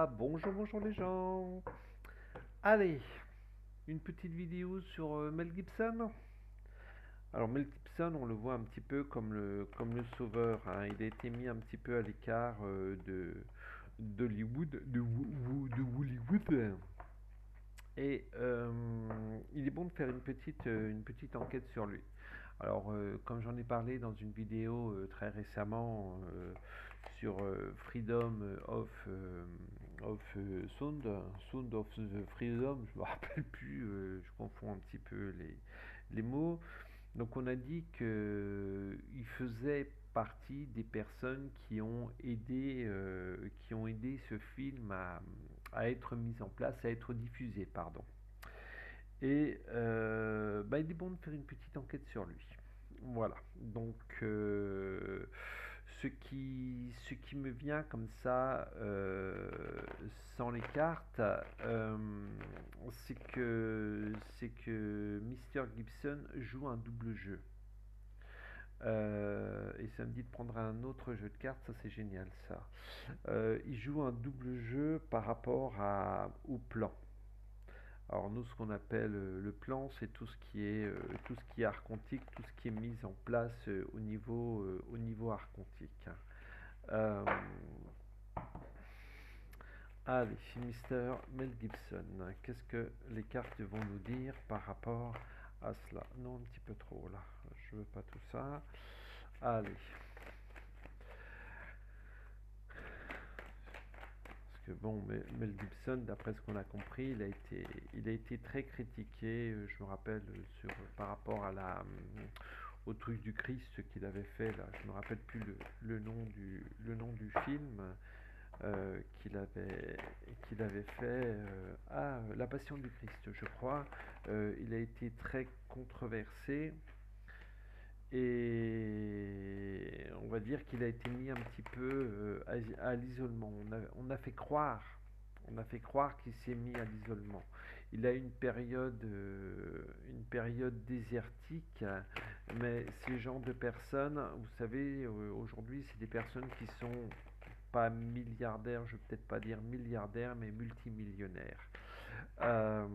Bonjour les gens. Allez, une petite vidéo sur Mel Gibson. Alors Mel Gibson, on le voit un petit peu comme le sauveur, hein. Il a été mis un petit peu à l'écart de d'Hollywood, de Hollywood. Et il est bon de faire une petite enquête sur lui. Alors, comme j'en ai parlé dans une vidéo très récemment sur Freedom of Sound of the Freedom, je me rappelle plus, je confonds un petit peu les mots. Donc, on a dit qu'il faisait partie des personnes qui ont aidé ce film à être mis en place, à être diffusé, pardon. Et il est bon de faire une petite enquête sur lui. Voilà. Donc, ce qui me vient comme ça, sans les cartes, c'est que Mr. Gibson joue un double jeu. Et ça me dit de prendre un autre jeu de cartes, ça c'est génial ça. Il joue un double jeu par rapport au plan. Alors nous, ce qu'on appelle le plan, c'est tout ce qui est archontique, tout ce qui est mis en place au niveau archontique, hein. Euh, Allez, Mister Mel Gibson, qu'est-ce que les cartes vont nous dire par rapport à cela? Non, un petit peu trop là, je veux pas tout ça. Allez, parce que bon, Mel Gibson, d'après ce qu'on a compris, il a été très critiqué, je me rappelle, par rapport au truc du Christ qu'il avait fait là, je me rappelle plus le nom du film qu'il avait fait. La Passion du Christ, je crois. Il a été très controversé et on va dire qu'il a été mis un petit peu à l'isolement. On a fait croire qu'il s'est mis à l'isolement. Il a une période désertique, mais ces genres de personnes, vous savez, aujourd'hui, c'est des personnes qui sont pas milliardaires, je vais peut-être pas dire milliardaires, mais multimillionnaires. Euh,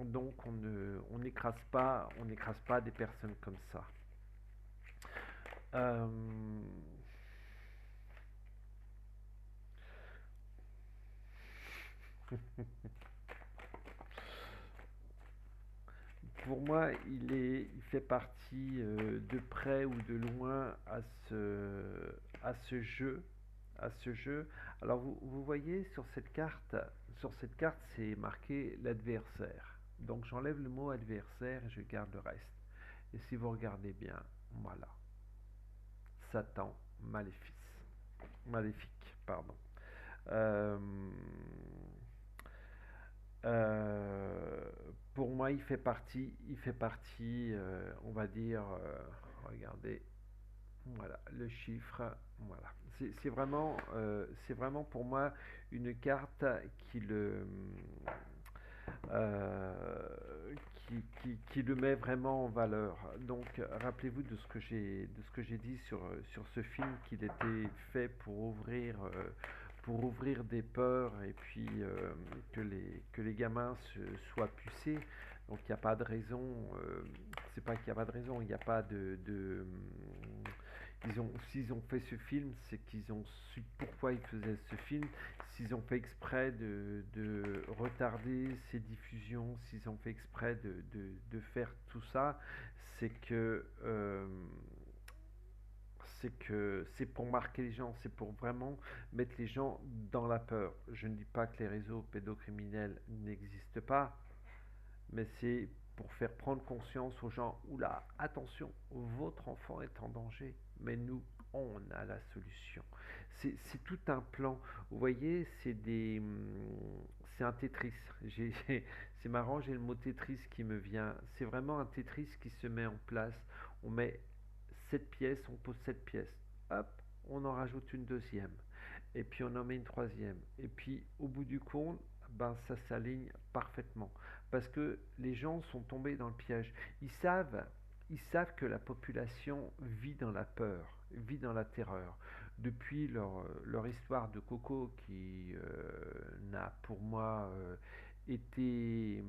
donc on n'écrase pas des personnes comme ça. Euh, pour moi, il fait partie de près ou de loin à ce jeu, à ce jeu. Alors vous voyez sur cette carte, c'est marqué l'adversaire. Donc j'enlève le mot adversaire et je garde le reste. Et si vous regardez bien, voilà, Satan maléfique, pardon. Euh, Euh, pour moi, il fait partie, on va dire, regardez, voilà, le chiffre, voilà. C'est vraiment pour moi une carte qui euh, qui le met vraiment en valeur. Donc, rappelez-vous de ce que j'ai dit sur ce film qu'il était fait pour ouvrir des peurs et puis que les gamins soient pucés. Donc il n'y a pas de raison, c'est pas qu'il n'y a pas de raison, il n'y a pas s'ils ont fait ce film, c'est qu'ils ont su pourquoi ils faisaient ce film. S'ils ont fait exprès de retarder ses diffusions, s'ils ont fait exprès de faire tout ça, c'est que c'est pour marquer les gens, c'est pour vraiment mettre les gens dans la peur. Je ne dis pas que les réseaux pédocriminels n'existent pas, mais c'est pour faire prendre conscience aux gens, oula, attention, votre enfant est en danger, mais nous, on a la solution. C'est tout un plan. Vous voyez, c'est un Tetris. C'est marrant, j'ai le mot Tetris qui me vient. C'est vraiment un Tetris qui se met en place. On met 7 pièces, on pose 7 pièces. Hop, on en rajoute une deuxième. Et puis on en met une troisième. Et puis au bout du compte, ben, ça s'aligne parfaitement. Parce que les gens sont tombés dans le piège. Ils savent que la population vit dans la peur, vit dans la terreur. depuis leur histoire de Coco qui n'a pour moi été...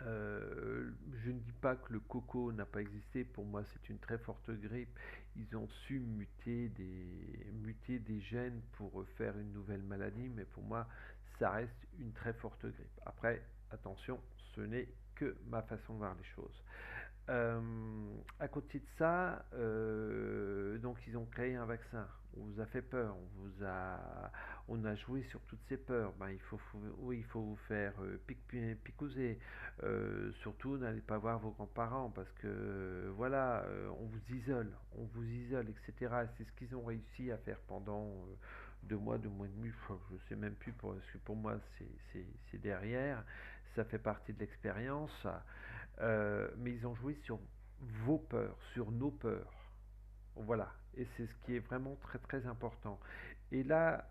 je ne dis pas que le coco n'a pas existé, pour moi c'est une très forte grippe. Ils ont su muter des gènes pour faire une nouvelle maladie, mais pour moi ça reste une très forte grippe. Après, attention, ce n'est que ma façon de voir les choses. Euh, à côté de ça, donc ils ont créé un vaccin. On vous a fait peur, on a joué sur toutes ces peurs. Ben, oui, il faut vous faire picouser. Surtout, n'allez pas voir vos grands-parents parce que voilà, on vous isole, etc. C'est ce qu'ils ont réussi à faire pendant 2 mois, 2 mois et demi. Je sais même plus parce que pour moi c'est derrière. Ça fait partie de l'expérience. Mais ils ont joué sur vos peurs, sur nos peurs. Voilà, et c'est ce qui est vraiment très très important. Et là,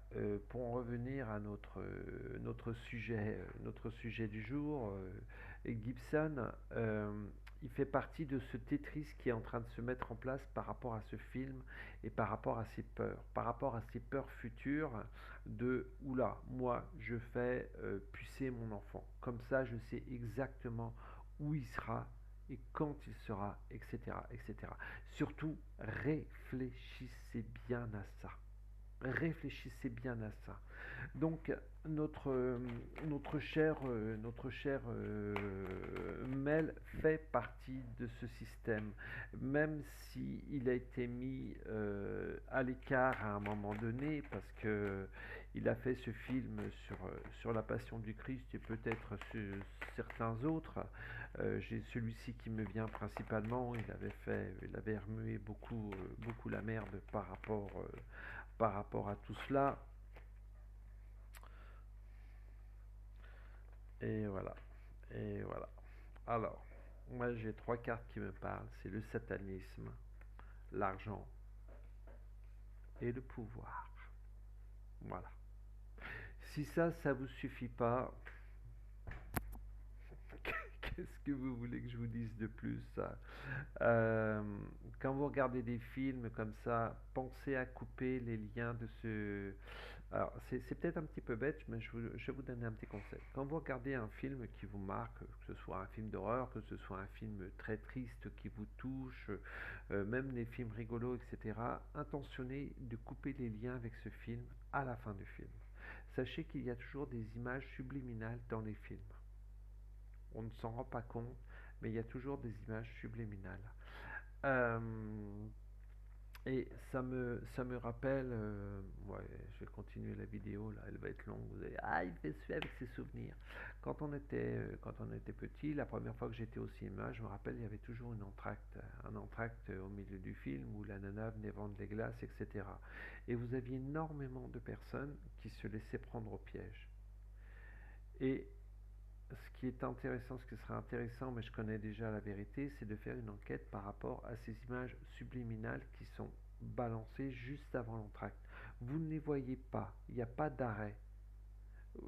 pour en revenir à notre sujet du jour, Gibson, il fait partie de ce Tetris qui est en train de se mettre en place par rapport à ce film et par rapport à ses peurs, par rapport à ses peurs futures de oula, moi je fais pucer mon enfant. Comme ça, je sais exactement où il sera et quand il sera, etc., etc. Surtout, réfléchissez bien à ça. Réfléchissez bien à ça. Donc, notre cher Mel fait partie de ce système, même si il a été mis à l'écart à un moment donné, parce que il a fait ce film sur la Passion du Christ et peut-être sur certains autres. J'ai celui-ci qui me vient principalement. Il avait remué beaucoup la merde par rapport à tout cela. Et voilà. Et voilà. Alors, moi j'ai 3 cartes qui me parlent. C'est le satanisme, l'argent et le pouvoir. Voilà. Si ça vous suffit pas, qu'est-ce que vous voulez que je vous dise de plus? Euh, Quand vous regardez des films comme ça, pensez à couper les liens de ce... Alors, c'est peut-être un petit peu bête, mais je vais vous donner un petit conseil. Quand vous regardez un film qui vous marque, que ce soit un film d'horreur, que ce soit un film très triste qui vous touche, même les films rigolos, etc., intentionnez de couper les liens avec ce film à la fin du film. Sachez qu'il y a toujours des images subliminales dans les films. On ne s'en rend pas compte, mais il y a toujours des images subliminales. Euh, et ça me rappelle, ouais, je vais continuer la vidéo là, elle va être longue. Vous allez, ah, il fait suer avec ses souvenirs. Quand on était petit, la première fois que j'étais au cinéma, je me rappelle, il y avait toujours un entracte au milieu du film où la nana venait vendre les glaces, etc. Et vous aviez énormément de personnes qui se laissaient prendre au piège. Et ce qui est intéressant, ce qui serait intéressant, mais je connais déjà la vérité, c'est de faire une enquête par rapport à ces images subliminales qui sont balancées juste avant l'entracte. Vous ne les voyez pas, il n'y a pas d'arrêt,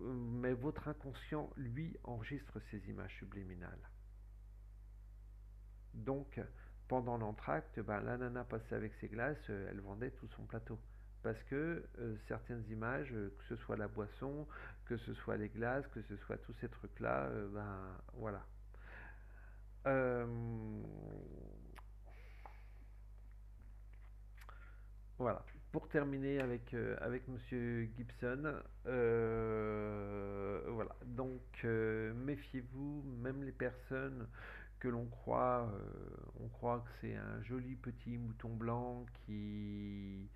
mais votre inconscient, lui, enregistre ces images subliminales. Donc, pendant l'entracte, ben, la nana passait avec ses glaces, elle vendait tout son plateau. Parce que certaines images, que ce soit la boisson, que ce soit les glaces, que ce soit tous ces trucs-là, ben voilà. Euh, voilà. Pour terminer avec Monsieur Gibson, voilà. Donc méfiez-vous, même les personnes que on croit que c'est un joli petit mouton blanc qui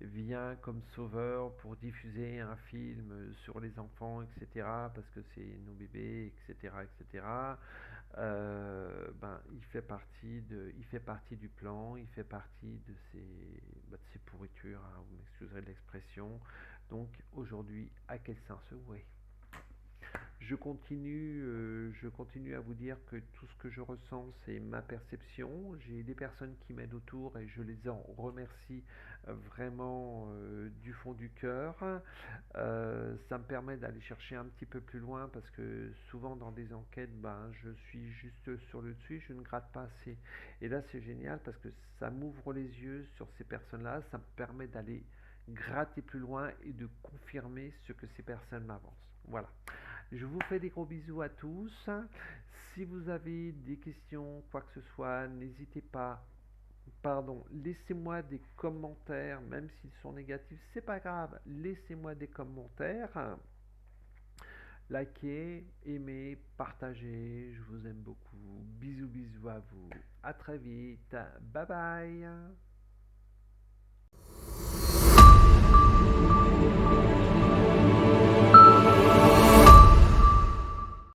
vient comme sauveur pour diffuser un film sur les enfants, etc., parce que c'est nos bébés, etc., etc. Ben, il fait partie du plan, il fait partie de ces pourritures, hein, vous m'excuserez de l'expression. Donc aujourd'hui, à quel sens? Oui. Je continue à vous dire que tout ce que je ressens, c'est ma perception. J'ai des personnes qui m'aident autour et je les en remercie vraiment du fond du cœur. Ça me permet d'aller chercher un petit peu plus loin parce que souvent dans des enquêtes, ben, je suis juste sur le dessus, je ne gratte pas assez. Et là, c'est génial parce que ça m'ouvre les yeux sur ces personnes-là, ça me permet d'aller gratter plus loin et de confirmer ce que ces personnes m'avancent. Voilà. Je vous fais des gros bisous à tous. Si vous avez des questions, quoi que ce soit, n'hésitez pas. Pardon, laissez-moi des commentaires, même s'ils sont négatifs, c'est pas grave. Laissez-moi des commentaires. Likez, aimez, partagez. Je vous aime beaucoup. Bisous, bisous à vous. À très vite. Bye bye.